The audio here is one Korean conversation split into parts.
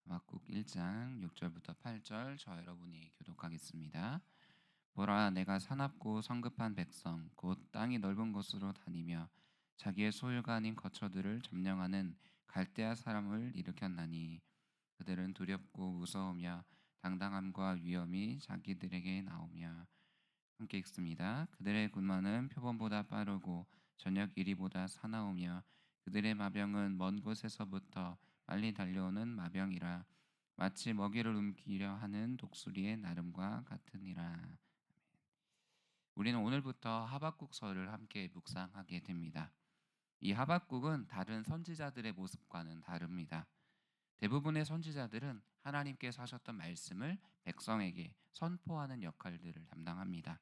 하박국 1장 6절부터 8절 저 여러분이 교독하겠습니다. 보라 내가 사납고 성급한 백성 곧 땅이 넓은 곳으로 다니며 자기의 소유가 아닌 거처들을 점령하는 갈대아 사람을 일으켰나니 그들은 두렵고 무서우며 당당함과 위엄이 자기들에게 나오며 함께 읽습니다. 그들의 군마는 표범보다 빠르고 저녁 이리보다 사나우며 그들의 마병은 먼 곳에서부터 빨리 달려오는 마병이라 마치 먹이를 움키려 하는 독수리의 나름과 같으니라. 우리는 오늘부터 하박국서를 함께 묵상하게 됩니다. 이 하박국은 다른 선지자들의 모습과는 다릅니다. 대부분의 선지자들은 하나님께서 하셨던 말씀을 백성에게 선포하는 역할들을 담당합니다.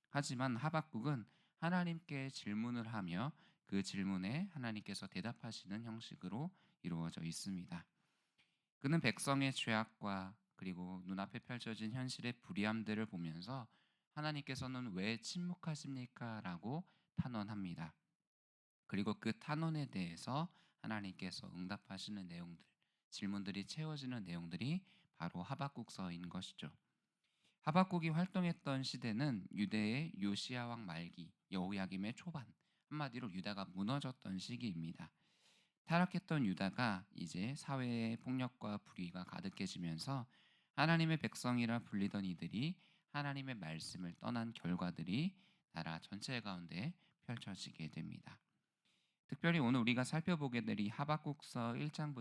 하지만 하박국은 하나님께 질문을 하며 그 질문에 하나님께서 대답하시는 형식으로 이루어져 있습니다. 그는 백성의 죄악과 그리고 눈앞에 펼쳐진 현실의 불의함들을 보면서 하나님께서는 왜 침묵하십니까? 라고 탄원합니다. 그리고 그 탄원에 대해서 하나님께서 응답하시는 내용들, 질문들이 채워지는 내용들이 바로 하박국서인 것이죠. 하박국이 활동했던 시대는 유대의 요시야 왕 말기, 여호야김의 초반, 한마디로 유다가 무너졌던 시기입니다. 타락했던 유다가 이제 사회의 폭력과 불의가 가득해지면서 하나님의 백성이라 불리던 이들이 하나님의 말씀을 떠난 결과들이 나라 전체 가운데 펼쳐지게 됩니다. 특별히 오늘 우리가 살펴보게 될 이 하박국서 1장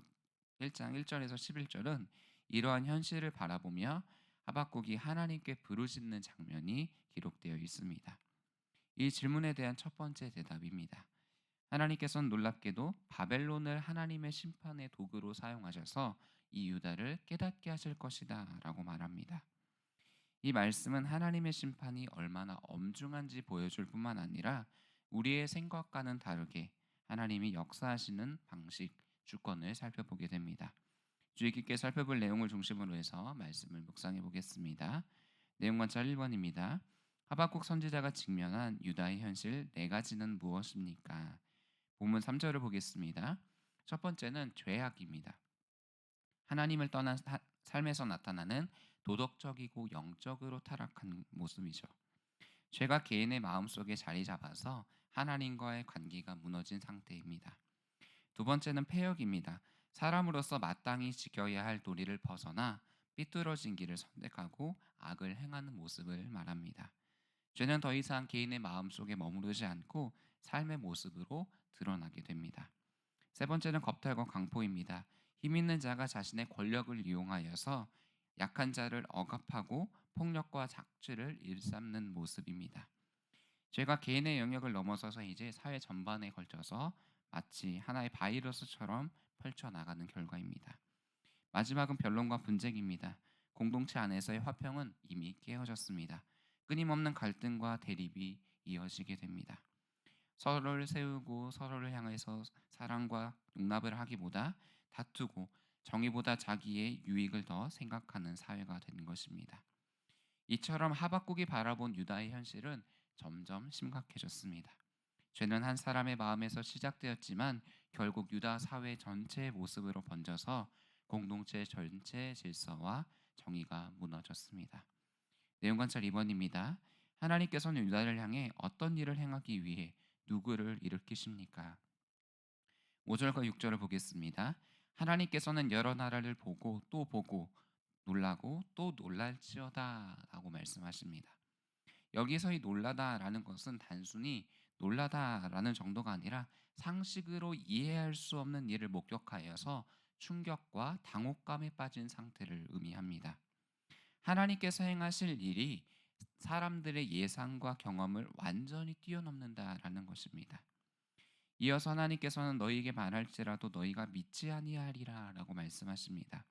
1절에서 11절은 이러한 현실을 바라보며 하박국이 하나님께 부르짖는 장면이 기록되어 있습니다. 이 질문에 대한 첫 번째 대답입니다. 하나님께서는 놀랍게도 바벨론을 하나님의 심판의 도구로 사용하셔서 이 유다를 깨닫게 하실 것이다 라고 말합니다. 이 말씀은 하나님의 심판이 얼마나 엄중한지 보여줄 뿐만 아니라 우리의 생각과는 다르게 하나님이 역사하시는 방식, 주권을 살펴보게 됩니다. 주의 깊게 살펴볼 내용을 중심으로 해서 말씀을 묵상해 보겠습니다. 내용 관찰 1번입니다. 하박국 선지자가 직면한 유다의 현실 네 가지는 무엇입니까? 본문 3절을 보겠습니다. 첫 번째는 죄악입니다. 하나님을 떠난 삶에서 나타나는 도덕적이고 영적으로 타락한 모습이죠. 죄가 개인의 마음속에 자리 잡아서 하나님과의 관계가 무너진 상태입니다. 두 번째는 패역입니다. 사람으로서 마땅히 지켜야 할 도리를 벗어나 삐뚤어진 길을 선택하고 악을 행하는 모습을 말합니다. 죄는 더 이상 개인의 마음속에 머무르지 않고 삶의 모습으로 드러나게 됩니다. 세 번째는 겁탈과 강포입니다. 힘 있는 자가 자신의 권력을 이용하여서 약한 자를 억압하고 폭력과 착취를 일삼는 모습입니다. 죄가 개인의 영역을 넘어서서 이제 사회 전반에 걸쳐서 마치 하나의 바이러스처럼 펼쳐나가는 결과입니다. 마지막은 변론과 분쟁입니다. 공동체 안에서의 화평은 이미 깨어졌습니다. 끊임없는 갈등과 대립이 이어지게 됩니다. 서로를 세우고 서로를 향해서 사랑과 용납을 하기보다 다투고 정의보다 자기의 유익을 더 생각하는 사회가 되는 것입니다. 이처럼 하박국이 바라본 유다의 현실은 점점 심각해졌습니다. 죄는 한 사람의 마음에서 시작되었지만 결국 유다 사회 전체의 모습으로 번져서 공동체 전체의 질서와 정의가 무너졌습니다. 내용 관찰 2번입니다. 하나님께서는 유다를 향해 어떤 일을 행하기 위해 누구를 일으키십니까? 5절과 6절을 보겠습니다. 하나님께서는 여러 나라를 보고 또 보고 놀라고 또 놀랄지어다 라고 말씀하십니다. 여기서 이 놀라다라는 것은 단순히 놀라다라는 정도가 아니라 상식으로 이해할 수 없는 일을 목격하여서 충격과 당혹감에 빠진 상태를 의미합니다. 하나님께서 행하실 일이 사람들의 예상과 경험을 완전히 뛰어넘는다라는 것입니다. 이어서 하나님께서는 너희에게 말할지라도 너희가 믿지 아니하리라라고 말씀하십니다.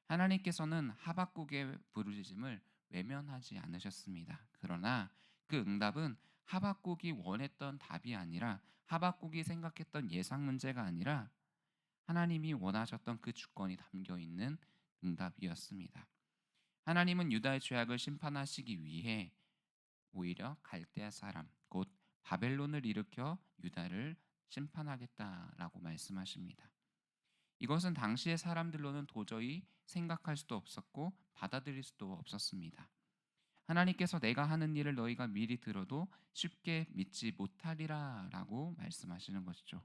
하나님께서는 하박국의 부르짖음을 외면하지 않으셨습니다. 그러나 그 응답은 하박국이 원했던 답이 아니라 하박국이 생각했던 예상 문제가 아니라 하나님이 원하셨던 그 주권이 담겨 있는 응답이었습니다. 하나님은 유다의 죄악을 심판하시기 위해 오히려 갈대아 사람 곧 바벨론을 일으켜 유다를 심판하겠다라고 말씀하십니다. 이것은 당시의 사람들로는 도저히 생각할 수도 없었고 받아들일 수도 없었습니다. 하나님께서 내가 하는 일을 너희가 미리 들어도 쉽게 믿지 못하리라라고 말씀하시는 것이죠.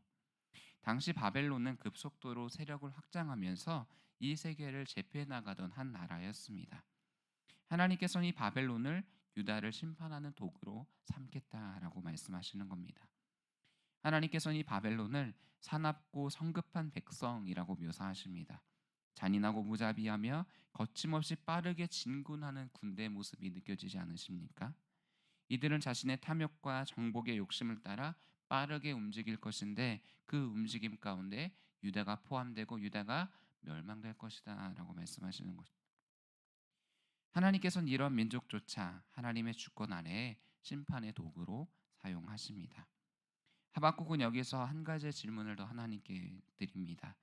당시 바벨론은 급속도로 세력을 확장하면서 이 세계를 제패해 나가던 한 나라였습니다. 하나님께서는 이 바벨론을 유다를 심판하는 도구로 삼겠다라고 말씀하시는 겁니다. 하나님께서는 이 바벨론을 사납고 성급한 백성이라고 묘사하십니다. 잔인하고 무자비하며 거침없이 빠르게 진군하는 군대의 모습이 느껴지지 않으십니까? 이들은 자신의 탐욕과 정복의 욕심을 따라 빠르게 움직일 것인데 그 움직임 가운데 유다가 포함되고 유다가 멸망될 것이다라고 말씀하시는 것. 하나님께서는 이런 민족조차 하나님의 주권 아래에 심판의 도구로 사용하십니다. 하박국은 여기서 한 가지 질문을 더 하나님께 드립니다.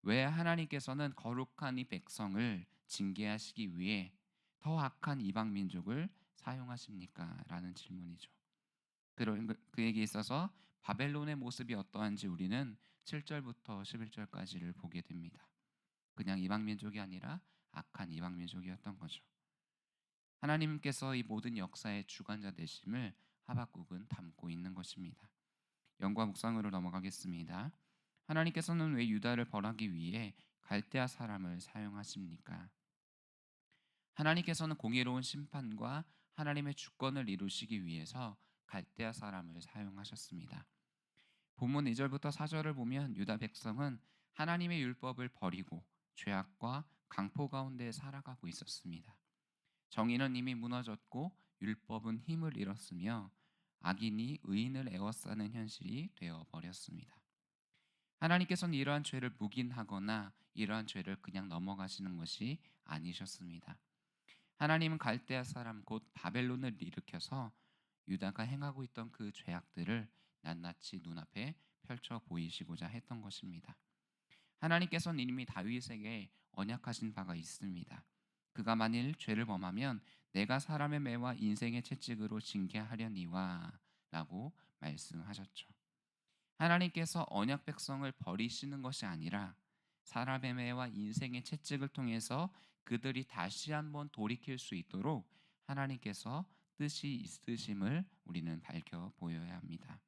왜 하나님께서는 거룩한 이 백성을 징계하시기 위해 더 악한 이방 민족을 사용하십니까? 라는 질문이죠. 그에게 있어서 바벨론의 모습이 어떠한지 우리는 7절부터 11절까지를 보게 됩니다. 그냥 이방 민족이 아니라 악한 이방 민족이었던 거죠. 하나님께서 이 모든 역사의 주관자 되심을 하박국은 담고 있는 것입니다. 영과 묵상으로 넘어가겠습니다. 하나님께서는 왜 유다를 벌하기 위해 갈대아 사람을 사용하십니까? 하나님께서는 공의로운 심판과 하나님의 주권을 이루시기 위해서 갈대아 사람을 사용하셨습니다. 본문 2절부터 4절을 보면 유다 백성은 하나님의 율법을 버리고 죄악과 강포 가운데 살아가고 있었습니다. 정의는 이미 무너졌고 율법은 힘을 잃었으며 악인이 의인을 에워싸는 현실이 되어 버렸습니다. 하나님께서는 이러한 죄를 묵인하거나 이러한 죄를 그냥 넘어가시는 것이 아니셨습니다. 하나님은 갈대아 사람 곧 바벨론을 일으켜서 유다가 행하고 있던 그 죄악들을 낱낱이 눈앞에 펼쳐 보이시고자 했던 것입니다. 하나님께서는 이미 다윗에게 언약하신 바가 있습니다. 그가 만일 죄를 범하면 내가 사람의 매와 인생의 채찍으로 징계하려니와 라고 말씀하셨죠. 하나님께서 언약 백성을 버리시는 것이 아니라 사람의 매와 인생의 채찍을 통해서 그들이 다시 한번 돌이킬 수 있도록 하나님께서 뜻이 있으심을 우리는 밝혀 보여야 합니다.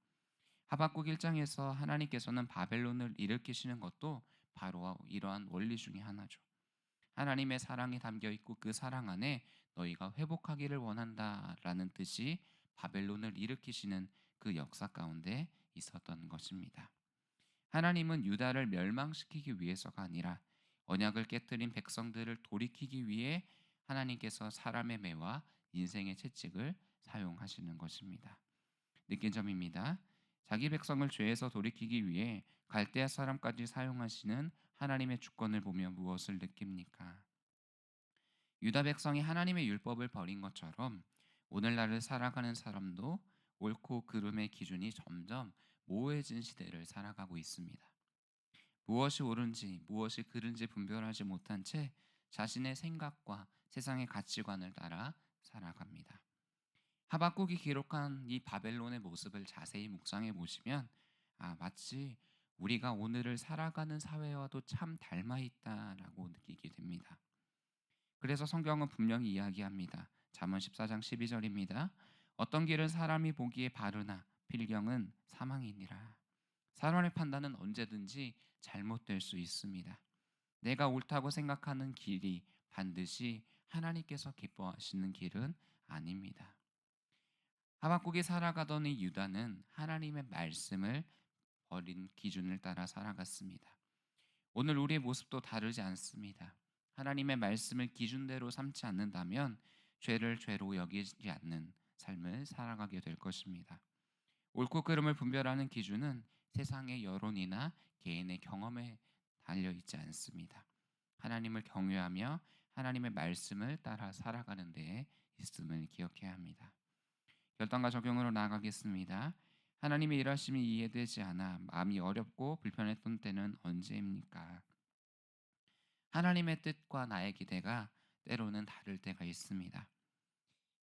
하박국 1장에서 하나님께서는 바벨론을 일으키시는 것도 바로 이러한 원리 중에 하나죠. 하나님의 사랑이 담겨 있고 그 사랑 안에 너희가 회복하기를 원한다라는 뜻이 바벨론을 일으키시는 그 역사 가운데 있었던 것입니다. 하나님은 유다를 멸망시키기 위해서가 아니라 언약을 깨뜨린 백성들을 돌이키기 위해 하나님께서 사람의 매와 인생의 채찍을 사용하시는 것입니다. 느낀 점입니다. 자기 백성을 죄에서 돌이키기 위해 갈대아 사람까지 사용하시는 하나님의 주권을 보며 무엇을 느낍니까? 유다 백성이 하나님의 율법을 버린 것처럼 오늘날을 살아가는 사람도 옳고 그름의 기준이 점점 모호해진 시대를 살아가고 있습니다. 무엇이 옳은지 무엇이 그른지 분별하지 못한 채 자신의 생각과 세상의 가치관을 따라 살아갑니다. 하박국이 기록한 이 바벨론의 모습을 자세히 묵상해 보시면 마치 우리가 오늘을 살아가는 사회와도 참 닮아 있다라고 느끼게 됩니다. 그래서 성경은 분명히 이야기합니다. 잠언 14장 12절입니다. 어떤 길은 사람이 보기에 바르나 필경은 사망이니라. 사람의 판단은 언제든지 잘못될 수 있습니다. 내가 옳다고 생각하는 길이 반드시 하나님께서 기뻐하시는 길은 아닙니다. 하박국이 살아가던 이 유다는 하나님의 말씀을 버린 기준을 따라 살아갔습니다. 오늘 우리의 모습도 다르지 않습니다. 하나님의 말씀을 기준대로 삼지 않는다면 죄를 죄로 여기지 않는 삶을 살아가게 될 것입니다. 옳고 그름을 분별하는 기준은 세상의 여론이나 개인의 경험에 달려 있지 않습니다. 하나님을 경외하며 하나님의 말씀을 따라 살아가는 데에 있음을 기억해야 합니다. 결단과 적용으로 나아가겠습니다. 하나님의 일하심이 이해되지 않아 마음이 어렵고 불편했던 때는 언제입니까? 하나님의 뜻과 나의 기대가 때로는 다를 때가 있습니다.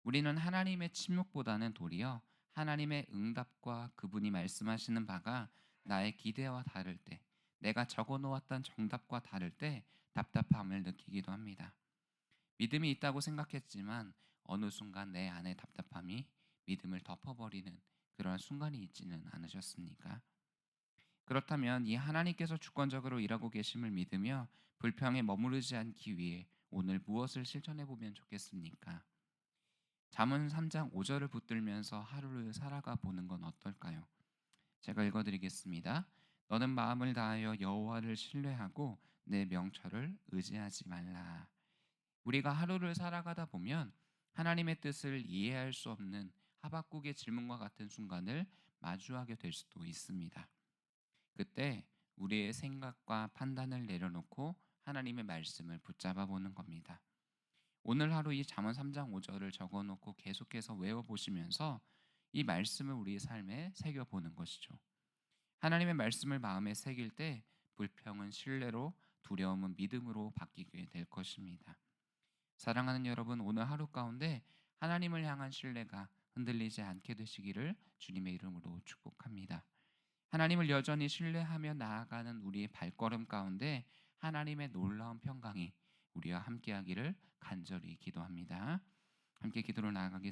우리는 하나님의 침묵보다는 도리어 하나님의 응답과 그분이 말씀하시는 바가 나의 기대와 다를 때, 내가 적어 놓았던 정답과 다를 때 답답함을 느끼기도 합니다. 믿음이 있다고 생각했지만 어느 순간 내 안의 답답함이 믿음을 덮어버리는 그러한 순간이 있지는 않으셨습니까? 그렇다면 이 하나님께서 주권적으로 일하고 계심을 믿으며 불평에 머무르지 않기 위해 오늘 무엇을 실천해 보면 좋겠습니까? 잠언 3장 5절을 붙들면서 하루를 살아가 보는 건 어떨까요? 제가 읽어 드리겠습니다. 너는 마음을 다하여 여호와를 신뢰하고 내 명철을 의지하지 말라. 우리가 하루를 살아가다 보면 하나님의 뜻을 이해할 수 없는 하박국의 질문과 같은 순간을 마주하게 될 수도 있습니다. 그때 우리의 생각과 판단을 내려놓고 하나님의 말씀을 붙잡아 보는 겁니다. 오늘 하루 이 잠언 3장 5절을 적어 놓고 계속해서 외워 보시면서 이 말씀을 우리의 삶에 새겨 보는 것이죠. 하나님의 말씀을 마음에 새길 때 불평은 신뢰로, 두려움은 믿음으로 바뀌게 될 것입니다. 사랑하는 여러분, 오늘 하루 가운데 하나님을 향한 신뢰가 흔들리지 않게 되시기를 주님의 이름으로 축복합니다. 하나님을 여전히 신뢰하며 나아가는 우리의 발걸음 가운데 하나님의 놀라운 평강이 우리와 함께하기를 간절히 기도합니다. 함께 기도로 나아가겠습니다.